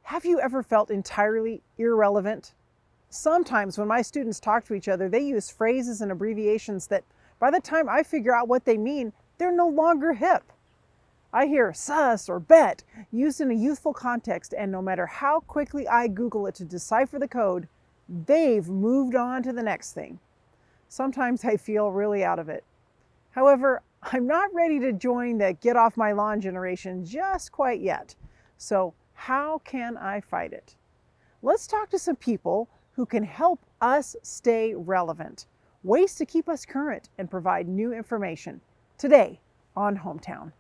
Have you ever felt entirely irrelevant? Sometimes when my students talk to each other, they use phrases and abbreviations that by the time I figure out what they mean, they're no longer hip. I hear sus or bet used in a youthful context, and no matter how quickly I Google it to decipher the code, they've moved on to the next thing. Sometimes I feel really out of it. However, I'm not ready to join the get off my lawn generation just quite yet. So how can I fight it? Let's talk to some people who can help us stay relevant, ways to keep us current and provide new information. Today on Hometown.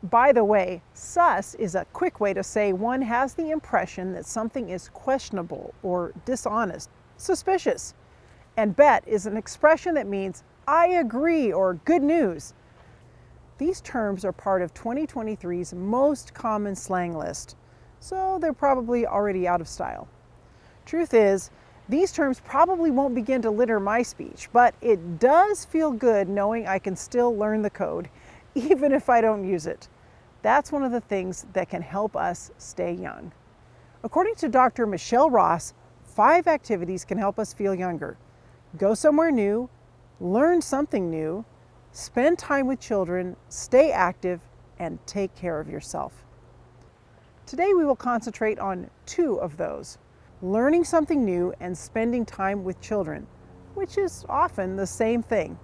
By the way, sus is a quick way to say one has the impression that something is questionable or dishonest, suspicious. And bet is an expression that means I agree or good news. These terms are part of 2023's most common slang list, so they're probably already out of style. Truth is, these terms probably won't begin to litter my speech, but it does feel good knowing I can still learn the code, even if I don't use it. That's one of the things that can help us stay young. According to Dr. Michelle Ross, 5 activities can help us feel younger. Go somewhere new, learn something new, spend time with children, stay active, and take care of yourself. Today we will concentrate on 2 of those, learning something new and spending time with children, which is often the same thing.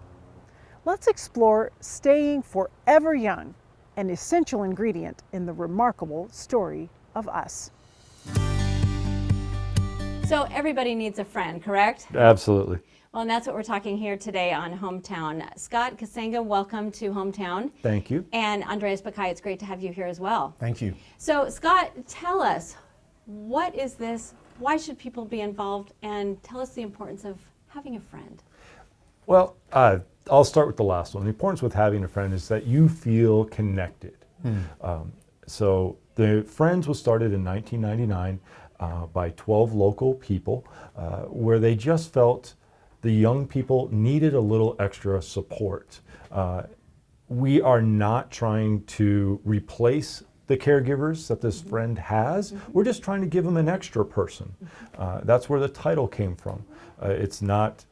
Let's explore staying forever young, an essential ingredient in the remarkable story of us. So everybody needs a friend, correct? Absolutely. Well, and that's what we're talking here today on Hometown. Scott Kasenga, welcome to Hometown. Thank you. And Andreas Beccai, it's great to have you here as well. Thank you. So Scott, tell us, what is this? Why should people be involved? And tell us the importance of having a friend. Well, I'll start with the last one. The importance with having a friend is that you feel connected. So the Friends was started in 1999 by 12 local people where they just felt the young people needed a little extra support. We are not trying to replace the caregivers that this friend has. We're just trying to give them an extra person. That's where the title came from. It's not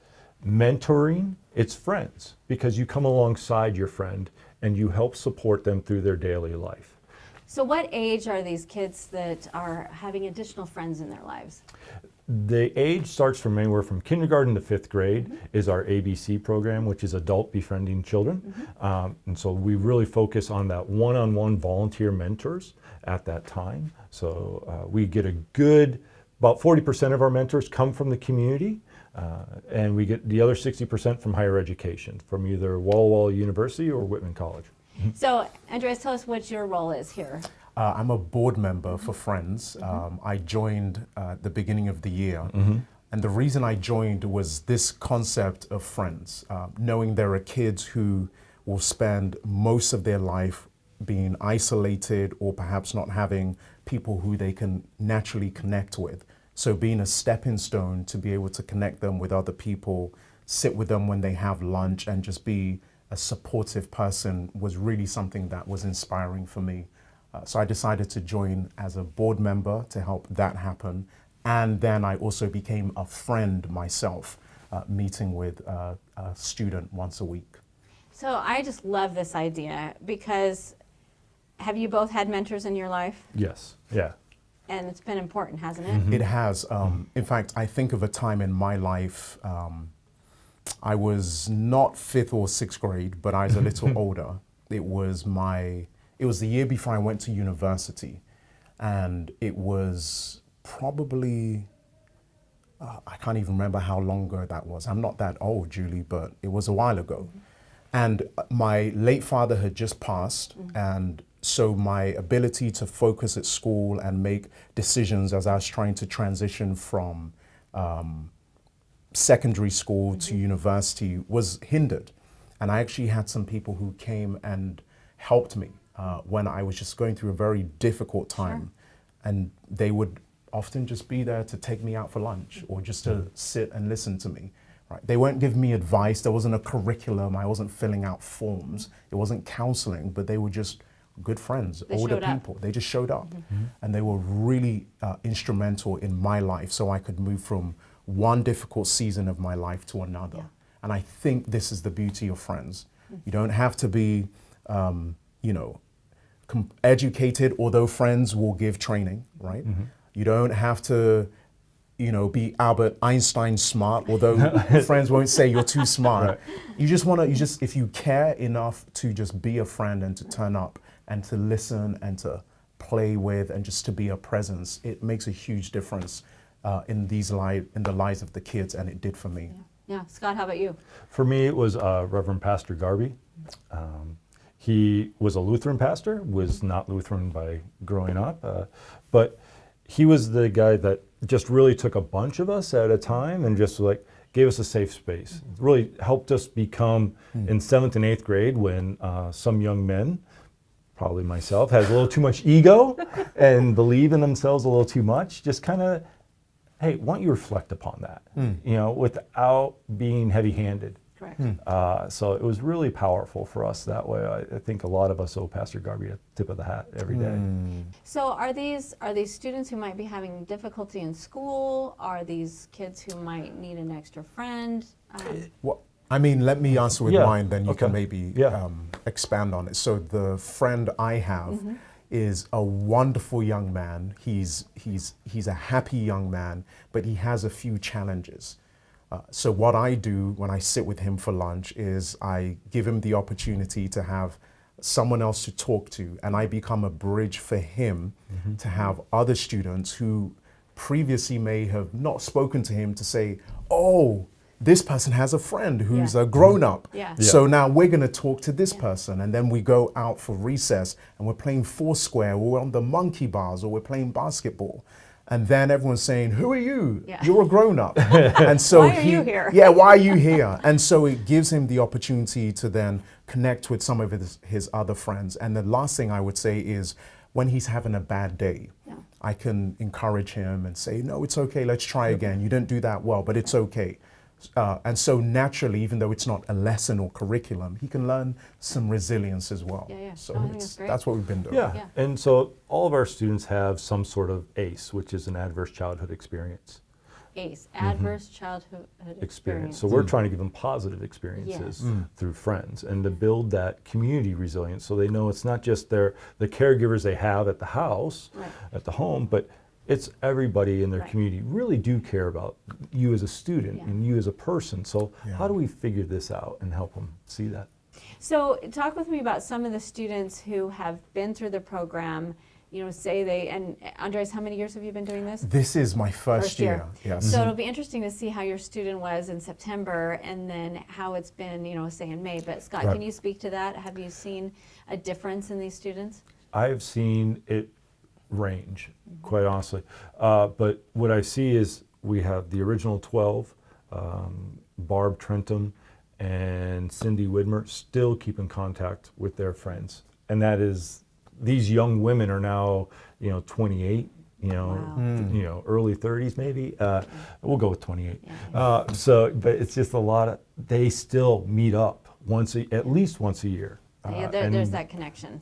mentoring, it's friends, because you come alongside your friend and you help support them through their daily life. So what age are these kids that are having additional friends in their lives? The age starts from anywhere from kindergarten to 5th grade is our ABC program, which is adult befriending children. And so we really focus on that one-on-one volunteer mentors at that time. So we get a good, about 40% of our mentors come from the community. And we get the other 60% from higher education, from either Walla Walla University or Whitman College. So, Andreas, tell us what your role is here. I'm a board member for Friends. I joined at the beginning of the year. And the reason I joined was this concept of friends, knowing there are kids who will spend most of their life being isolated or perhaps not having people who they can naturally connect with. So being a stepping stone to be able to connect them with other people, sit with them when they have lunch, and just be a supportive person was really something that was inspiring for me. So I decided to join as a board member to help that happen. And then I also became a friend myself, meeting with a student once a week. So I just love this idea because have you both had mentors in your life? Yes, yeah. And it's been important, hasn't it? It has. In fact, I think of a time in my life, I was not 5th or 6th grade, but I was a little older. It was the year before I went to university. And it was probably, I can't even remember how long ago that was. I'm not that old, Julie, but it was a while ago. And my late father had just passed, and so my ability to focus at school and make decisions as I was trying to transition from secondary school to university was hindered. And I actually had some people who came and helped me when I was just going through a very difficult time. And they would often just be there to take me out for lunch or just to sit and listen to me. Right? They weren't giving me advice. There wasn't a curriculum. I wasn't filling out forms. It wasn't counseling, but they were just good friends, older people. They just showed up. And they were really instrumental in my life so I could move from one difficult season of my life to another. And I think this is the beauty of friends. You don't have to be, you know, educated, although friends will give training, right? You don't have to, you know, be Albert Einstein smart, although friends won't say you're too smart. You just want to, if you care enough to just be a friend and to turn up and to listen and to play with and just to be a presence, it makes a huge difference in the lives of the kids, and it did for me. Yeah, Scott, how about you? For me, it was Reverend Pastor Garvey. He was a Lutheran pastor, was not Lutheran by growing up, but he was the guy that just really took a bunch of us at a time and just like gave us a safe space. Really helped us become, in 7th and 8th grade, when some young men, probably myself, has a little too much ego and believe in themselves a little too much, just kind of, hey, why don't you reflect upon that, you know, without being heavy-handed. Correct. So it was really powerful for us that way. I think a lot of us owe Pastor Garvey a tip of the hat every day. So are these students who might be having difficulty in school? Are these kids who might need an extra friend? Well, I mean, let me answer with mine, then you can maybe expand on it. So the friend I have is a wonderful young man. He's a happy young man, but he has a few challenges. So what I do when I sit with him for lunch is I give him the opportunity to have someone else to talk to, and I become a bridge for him to have other students who previously may have not spoken to him to say, oh, this person has a friend who's a grown-up. So now we're going to talk to this person, and then we go out for recess and we're playing Foursquare, or we're on the monkey bars, or we're playing basketball. And then everyone's saying, who are you? You're a grown-up. And so why are you here? Why are you here? And so it gives him the opportunity to then connect with some of his other friends. And the last thing I would say is, when he's having a bad day, I can encourage him and say, no, it's okay, let's try again. You didn't do that well, but it's okay. And so naturally, even though it's not a lesson or curriculum, he can learn some resilience as well. So that's what we've been doing. And so all of our students have some sort of ACE, which is an adverse childhood experience. ACE, adverse childhood experience. So we're trying to give them positive experiences through friends and to build that community resilience, so they know it's not just the caregivers they have at the house, at the home, but it's everybody in their community really do care about you as a student and you as a person. So how do we figure this out and help them see that? So talk with me about some of the students who have been through the program, you know, and Andres, how many years have you been doing this? This is my first year. Yes. So it'll be interesting to see how your student was in September and then how it's been, you know, say in May. But Scott, can you speak to that? Have you seen a difference in these students? I've seen it range, quite honestly. But what I see is we have the original 12, Barb Trentham and Cindy Widmer, still keep in contact with their friends. And that is, these young women are now, you know, 28, you know, early 30s maybe. We'll go with 28. So, but it's just a lot of, they still meet up at least once a year. There's that connection.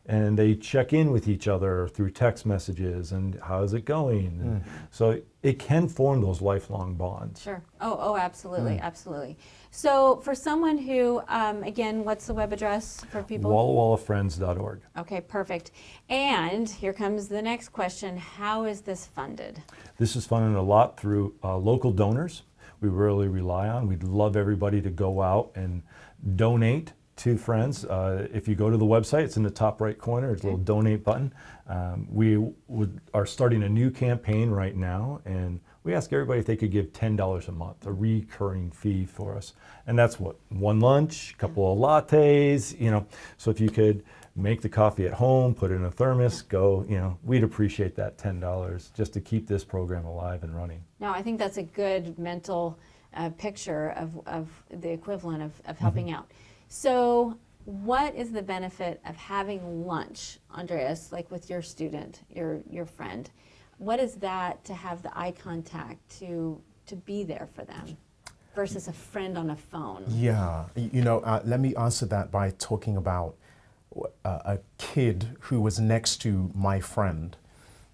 And they check in with each other through text messages and how's it going? And so it can form those lifelong bonds. Sure. Oh, absolutely, absolutely. So for someone who, again, what's the web address for people? WallaWallaFriends.org. Okay, perfect. And here comes the next question. How is this funded? This is funded a lot through local donors. We really rely on. We'd love everybody to go out and donate to friends. If you go to the website, it's in the top right corner, it's a little donate button. We are starting a new campaign right now, and we ask everybody if they could give $10 a month, a recurring fee for us. And that's what, one lunch, a couple of lattes, you know. So if you could make the coffee at home, put it in a thermos, go, you know, we'd appreciate that $10 just to keep this program alive and running. No, I think that's a good mental picture of the equivalent of helping out. So what is the benefit of having lunch, Andreas, like with your student, your friend? What is that to have the eye contact, to be there for them versus a friend on a phone? Yeah, you know, let me answer that by talking about a kid who was next to my friend.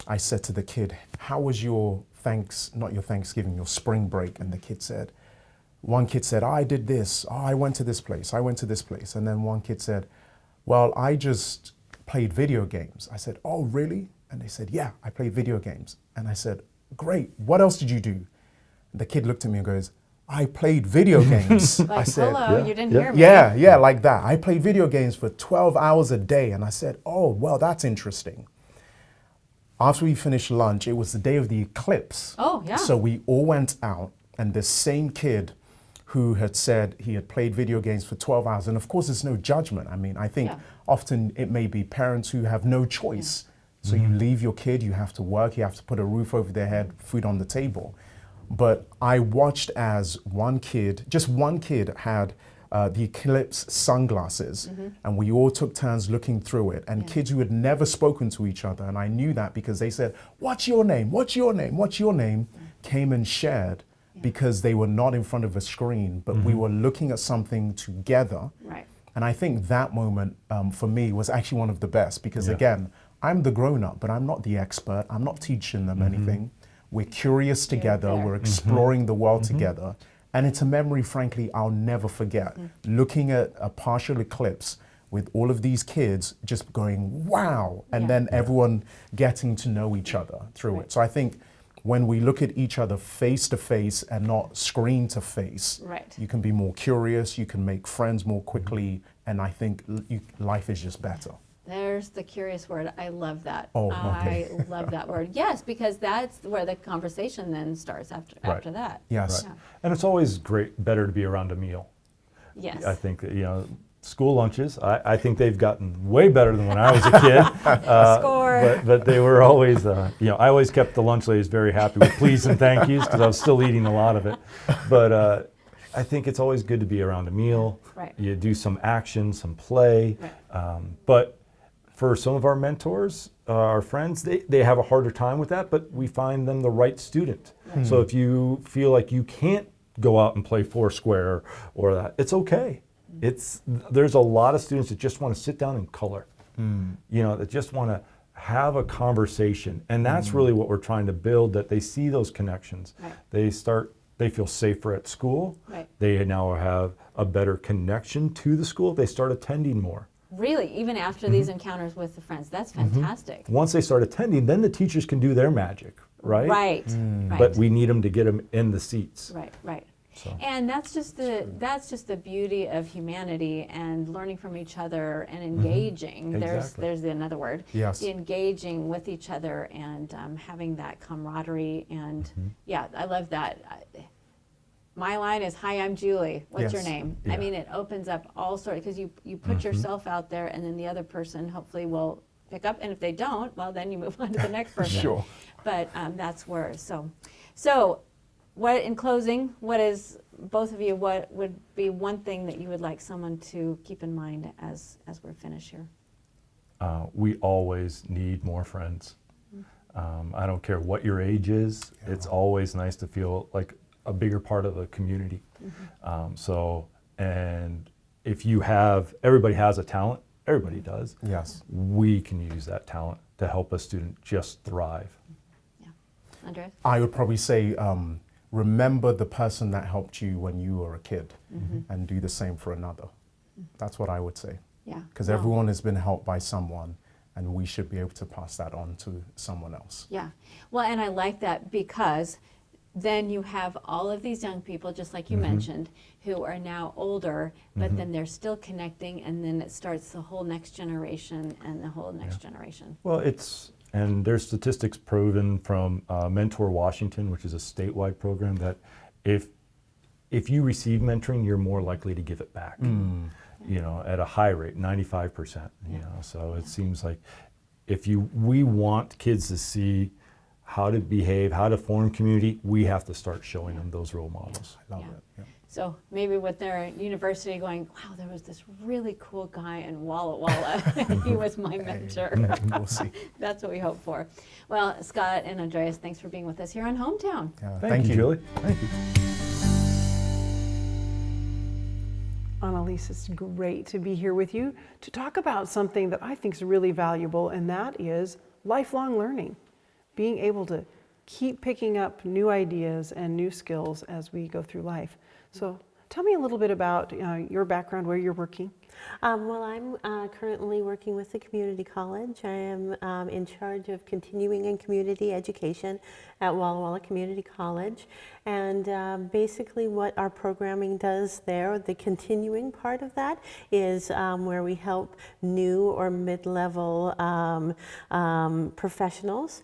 I said to the kid, how was your your spring break? And the kid said, one kid said, I did this, oh, I went to this place, I went to this place. And then one kid said, well, I just played video games. I said, oh, really? And they said, yeah, I played video games. And I said, great, what else did you do? And the kid looked at me and goes, I played video games. Like, I said, hello, you didn't hear me. yeah, like that. I played video games for 12 hours a day. And I said, oh, well, that's interesting. After we finished lunch, it was the day of the eclipse. Oh, yeah. So we all went out, and the same kid who had said he had played video games for 12 hours, and of course there's no judgment. I mean, I think often it may be parents who have no choice. So you leave your kid, you have to work, you have to put a roof over their head, food on the table. But I watched as just one kid had the eclipse sunglasses, and we all took turns looking through it, and kids who had never spoken to each other, and I knew that because they said, what's your name, what's your name, what's your name, came and shared because they were not in front of a screen, but we were looking at something together. Right. And I think that moment for me was actually one of the best because again, I'm the grown-up, but I'm not the expert, I'm not teaching them anything. We're curious together, we're exploring the world together. And it's a memory, frankly, I'll never forget. Looking at a partial eclipse with all of these kids just going, wow, and then everyone getting to know each other through it. So I think when we look at each other face to face and not screen to face, you can be more curious, you can make friends more quickly, and I think life is just better. There's the curious word. I love that. Oh, okay. I love that word. Yes, because that's where the conversation then starts after that. Yes. Yeah. And it's always better to be around a meal. Yes. I think that, you know, school lunches, I think they've gotten way better than when I was a kid. Score. But they were always, you know, I always kept the lunch ladies very happy with please and thank yous because I was still eating a lot of it. But I think it's always good to be around a meal. Right. You do some action, some play. Right. But for some of our mentors, our friends, they have a harder time with that, but we find them the right student. Right. So if you feel like you can't go out and play Foursquare or that, it's okay. There's a lot of students that just want to sit down and color, you know, that just want to have a conversation. And that's really what we're trying to build, that they see those connections. Right. They feel safer at school. Right. They now have a better connection to the school. They start attending more. Really, even after these encounters with the friends, that's fantastic. Once they start attending, then the teachers can do their magic, right? Right. But we need them to get them in the seats. Right, right. So. And that's just the beauty of humanity and learning from each other and engaging. Exactly. There's another word. Yes. The engaging with each other and having that camaraderie and yeah, I love that. My line is, hi, I'm Julie. What's your name? Yeah. I mean, it opens up all sorts, because you put yourself out there and then the other person hopefully will pick up. And if they don't, well, then you move on to the next person. Sure. But that's where, so what, in closing, what is, both of you, what would be one thing that you would like someone to keep in mind as we're finished here? We always need more friends. I don't care what your age is. Yeah. It's always nice to feel like a bigger part of the community. And if everybody has a talent, everybody does. Yes. We can use that talent to help a student just thrive. Yeah. Andreas? I would probably say, remember the person that helped you when you were a kid and do the same for another. That's what I would say. Yeah. Because everyone has been helped by someone, and we should be able to pass that on to someone else. Yeah. Well, and I like that because then you have all of these young people, just like you mentioned, who are now older, but then they're still connecting, and then it starts the whole next generation and the whole next generation. Well, it's And there's statistics proven from Mentor Washington, which is a statewide program, that if you receive mentoring, you're more likely to give it back. You know, at a high rate, 95%. You know, so it seems like we want kids to see how to behave, how to form community, we have to start showing them those role models. I love it. Yeah. So maybe with their university going, wow, there was this really cool guy in Walla Walla. He was my mentor. We'll see. That's what we hope for. Well, Scott and Andreas, thanks for being with us here on Hometown. Thank you, Julie. Thank you. Annaliese, it's great to be here with you to talk about something that I think is really valuable, and that is lifelong learning. Being able to keep picking up new ideas and new skills as we go through life. So tell me a little bit about your background, where you're working. Well, I'm currently working with the community college. I am in charge of continuing and community education at Walla Walla Community College. And basically what our programming does there, the continuing part of that, is where we help new or mid-level professionals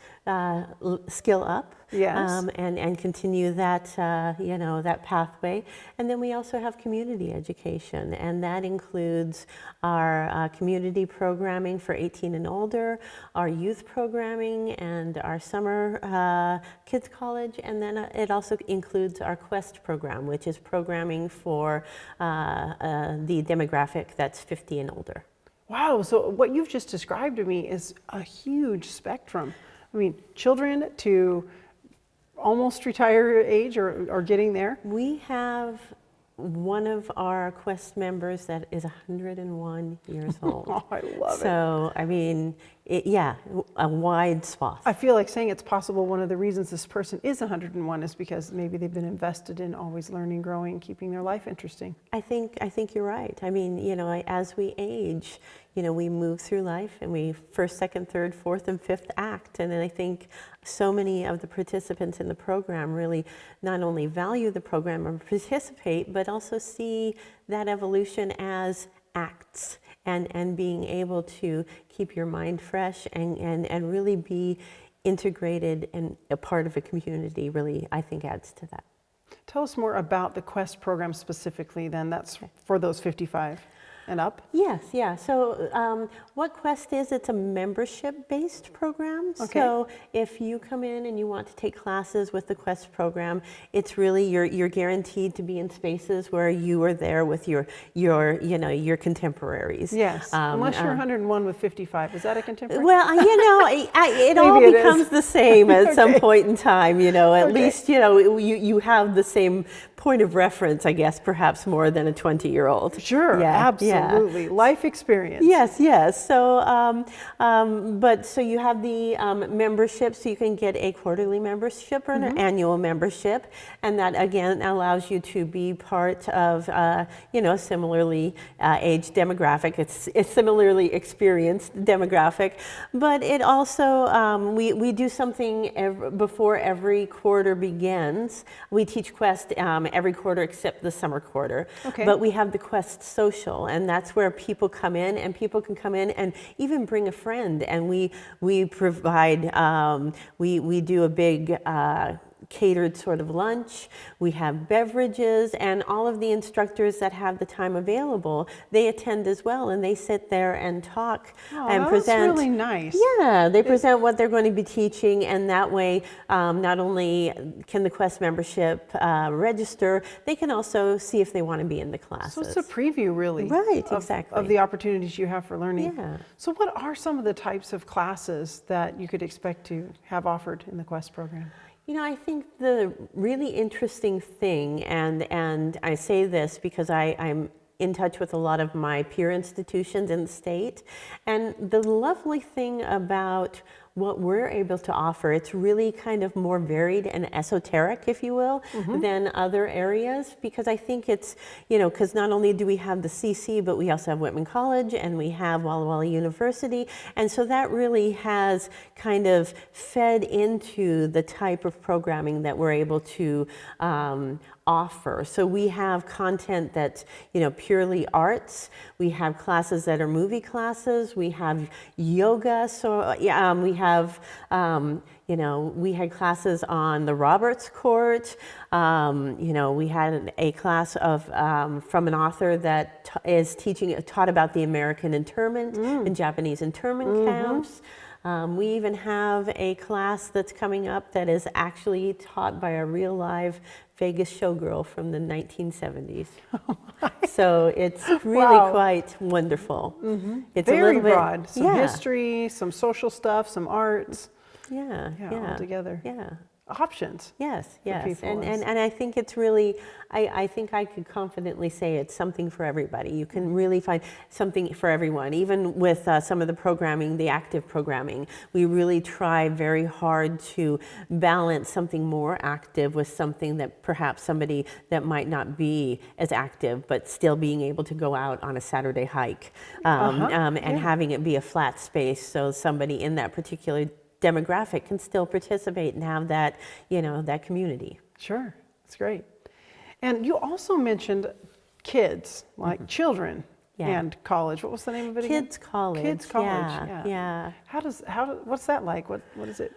skill up. Yes. And continue that, that pathway. And then we also have community education, and that includes our community programming for 18 and older, our youth programming, and our summer kids college, and then it also includes our Quest program, which is programming for the demographic that's 50 and older. Wow, so what you've just described to me is a huge spectrum. I mean, children to almost retire age or getting there? We have one of our Quest members that is 101 years old. Oh, I love it. So, I mean, a wide swath. I feel like saying it's possible one of the reasons this person is 101 is because maybe they've been invested in always learning, growing, keeping their life interesting. I think you're right. I mean, as we age, we move through life and we first, second, third, fourth, and fifth act. And then I think so many of the participants in the program really not only value the program and participate, but also see that evolution as acts and being able to keep your mind fresh and really be integrated and a part of a community really, I think, adds to that. Tell us more about the Quest program specifically then. That's for those 55 and up? Yes, yeah. So what Quest is, it's a membership-based program. Okay. So if you come in and you want to take classes with the Quest program, it's really, you're guaranteed to be in spaces where you are there with your contemporaries. Yes, unless you're 101 with 55. Is that a contemporary? Well, it all Maybe it becomes is. the same at some Okay. point in time, at Okay. least, you have the same point of reference, I guess, perhaps more than a 20-year-old. Sure, absolutely. Life experience. Yes. So, so you have the membership, so you can get a quarterly membership or an annual membership, and that again allows you to be part of, similarly aged demographic. It's a similarly experienced demographic, but it also we do something before every quarter begins. We teach Quest every quarter except the summer quarter. Okay. But we have the Quest Social, and that's where people come in, and people can come in and even bring a friend, and we provide, we do a big catered sort of lunch. We have beverages, and all of the instructors that have the time available, they attend as well, and they sit there and talk and present. That's really nice. Yeah, they present what they're going to be teaching, and that way, not only can the Quest membership register, they can also see if they want to be in the classes. So it's a preview, really. Right, of, exactly. Of the opportunities you have for learning. Yeah. So what are some of the types of classes that you could expect to have offered in the Quest program? I think the really interesting thing, and I say this because I'm in touch with a lot of my peer institutions in the state, and the lovely thing about what we're able to offer, it's really kind of more varied and esoteric, if you will, than other areas, because I think it's, because not only do we have the CC, but we also have Whitman College and we have Walla Walla University, and so that really has kind of fed into the type of programming that we're able to offer. So we have content that's, purely arts. We have classes that are movie classes. We have yoga. So we have, we had classes on the Roberts Court. We had a class of from an author that is taught about the American internment and Japanese internment camps. We even have a class that's coming up that is actually taught by a real live Vegas showgirl from the 1970s. So it's really quite wonderful. It's Very a little broad. bit, Some history, some social stuff, some arts. Yeah, all together. Yeah. Options. Yes, for yes. people. And I think it's really, I think I could confidently say it's something for everybody. You can really find something for everyone. Even with some of the programming, the active programming, we really try very hard to balance something more active with something that perhaps somebody that might not be as active, but still being able to go out on a Saturday hike and having it be a flat space so somebody in that particular demographic can still participate and have that, that community. Sure, that's great. And you also mentioned kids, like children and college. What was the name of it again? Kids College. Kids College, yeah. What's that like? What is it?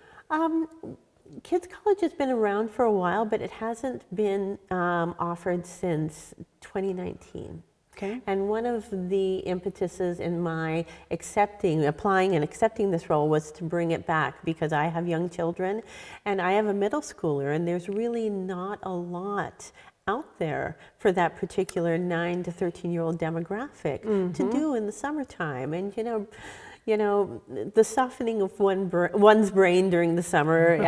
Kids College has been around for a while, but it hasn't been offered since 2019. Okay. And one of the impetuses in my applying and accepting this role was to bring it back because I have young children and I have a middle schooler, and there's really not a lot out there for that particular 9 to 13-year-old demographic to do in the summertime. And the softening of one's brain during the summer,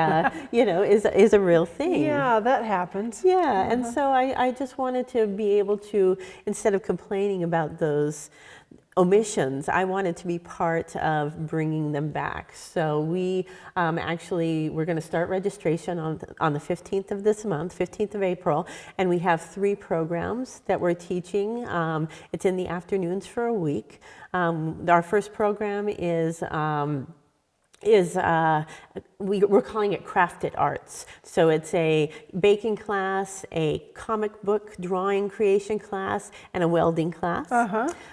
is a real thing. Yeah, that happens. Yeah, and so I just wanted to be able to, instead of complaining about those omissions, I wanted to be part of bringing them back. So we we're going to start registration on the 15th of this month, 15th of April, and we have 3 programs that we're teaching. It's in the afternoons for a week. Our first program is we're calling it Crafted Arts. So it's a baking class, a comic book drawing creation class, and a welding class.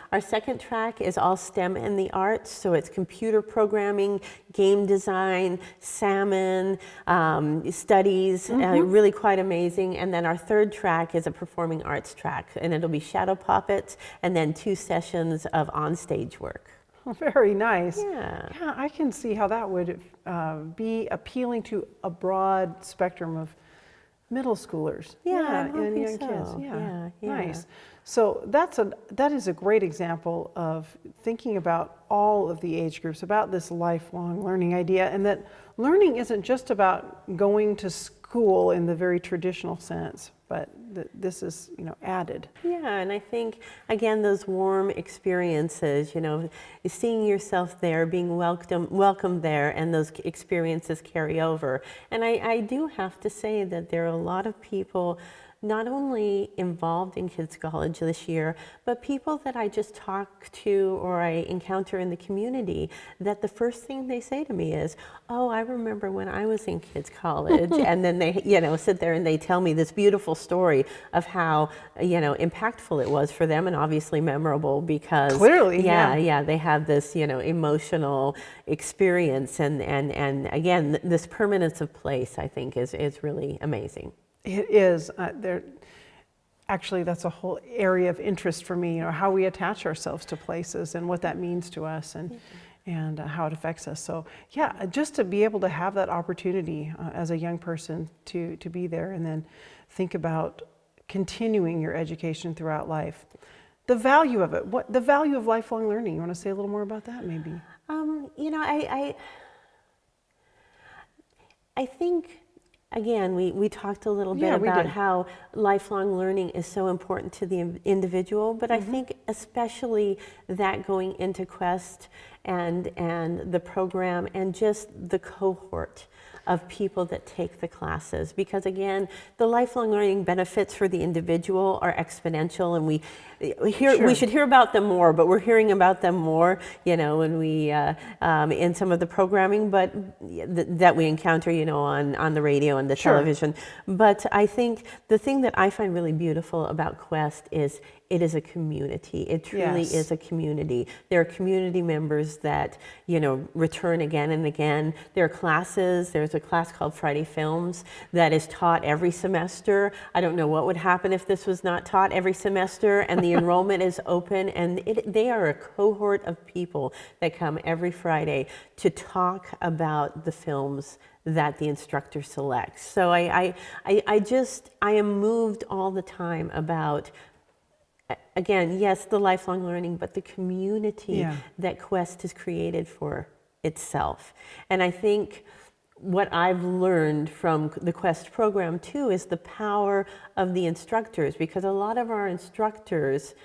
Our second track is all STEM and the arts. So it's computer programming, game design, salmon, studies, really quite amazing. And then our third track is a performing arts track, and it'll be shadow puppets and then 2 sessions of onstage work. Very nice. Yeah. Yeah, I can see how that would be appealing to a broad spectrum of middle schoolers. Yeah, and young so. kids. Yeah. Nice. So that is a great example of thinking about all of the age groups, about this lifelong learning idea, and that learning isn't just about going to school in the very traditional sense, but this is, added. Yeah, and I think, again, those warm experiences, seeing yourself there, being welcomed there, and those experiences carry over. And I do have to say that there are a lot of people not only involved in Kids College this year, but people that I just talk to or I encounter in the community, that the first thing they say to me is, oh, I remember when I was in Kids College. And then they, sit there and they tell me this beautiful story of how, impactful it was for them, and obviously memorable because clearly, they have this, emotional experience. And again, this permanence of place, I think, is really amazing. It is. Actually, that's a whole area of interest for me, how we attach ourselves to places and what that means to us and how it affects us. So yeah, just to be able to have that opportunity as a young person to be there and then think about continuing your education throughout life. The value of it, the value of lifelong learning. You want to say a little more about that maybe? I think, again, we talked a little bit about how lifelong learning is so important to the individual, but I think especially that going into Quest and the program and just the cohort of people that take the classes, because again, the lifelong learning benefits for the individual are exponential, and we should hear about them more, but we're hearing about them more, when we in some of the programming, but that we encounter, on the radio in the Sure. television. But I think the thing that I find really beautiful about Quest is it is a community. It truly Yes. is a community. There are community members that, return again and again. There are classes. There's a class called Friday Films that is taught every semester. I don't know what would happen if this was not taught every semester, and the enrollment is open, and they are a cohort of people that come every Friday to talk about the films that the instructor selects. So I am moved all the time about, again, yes, the lifelong learning, but the community Yeah. that Quest has created for itself. And I think what I've learned from the Quest program too is the power of the instructors, because a lot of our instructors,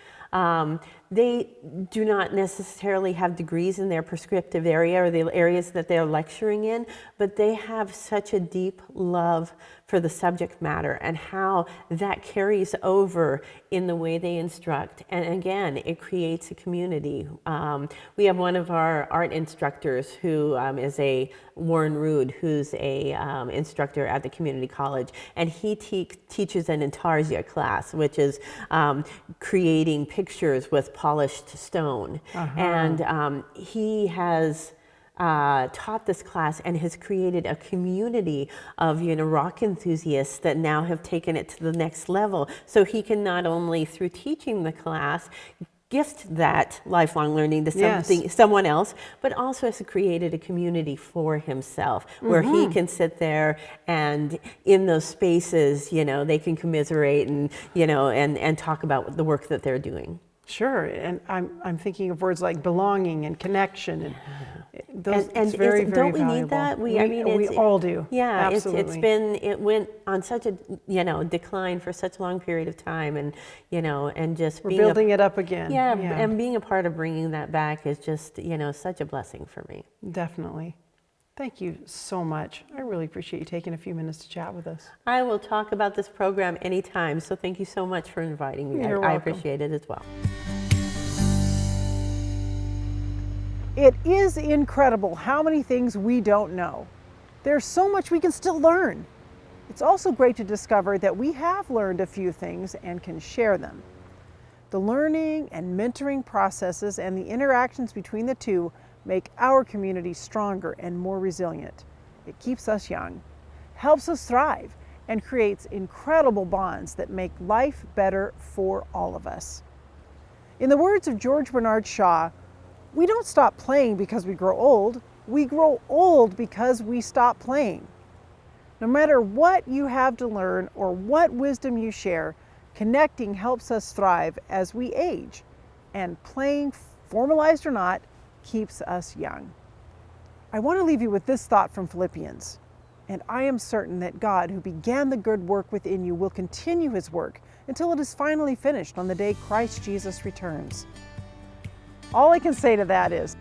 they do not necessarily have degrees in their prescriptive area or the areas that they're lecturing in, but they have such a deep love for the subject matter and how that carries over in the way they instruct. And again, it creates a community. We have one of our art instructors who is Warren Rood, who's a instructor at the community college, and he teaches an intarsia class, which is creating pictures with polished stone. And he has taught this class and has created a community of rock enthusiasts that now have taken it to the next level. So he can not only through teaching the class gift that lifelong learning to someone else, but also has created a community for himself where he can sit there and in those spaces, they can commiserate and and talk about the work that they're doing. Sure, and I'm thinking of words like belonging and connection, and those And it's very, very don't we valuable. need that? We all do. Yeah, absolutely. it went on such a decline for such a long period of time, and and just We're being building it up again. Yeah, and being a part of bringing that back is just such a blessing for me. Definitely. Thank you so much. I really appreciate you taking a few minutes to chat with us. I will talk about this program anytime, so thank you so much for inviting me. You're I welcome. appreciate it as well. It is incredible how many things we don't know. There's so much we can still learn. It's also great to discover that we have learned a few things and can share them. The learning and mentoring processes and the interactions between the two make our community stronger and more resilient. It keeps us young, helps us thrive, and creates incredible bonds that make life better for all of us. In the words of George Bernard Shaw, we don't stop playing because we grow old. We grow old because we stop playing. No matter what you have to learn or what wisdom you share, connecting helps us thrive as we age. And playing, formalized or not, keeps us young. I want to leave you with this thought from Philippians. And I am certain that God, who began the good work within you, will continue his work until it is finally finished on the day Christ Jesus returns. All I can say to that is,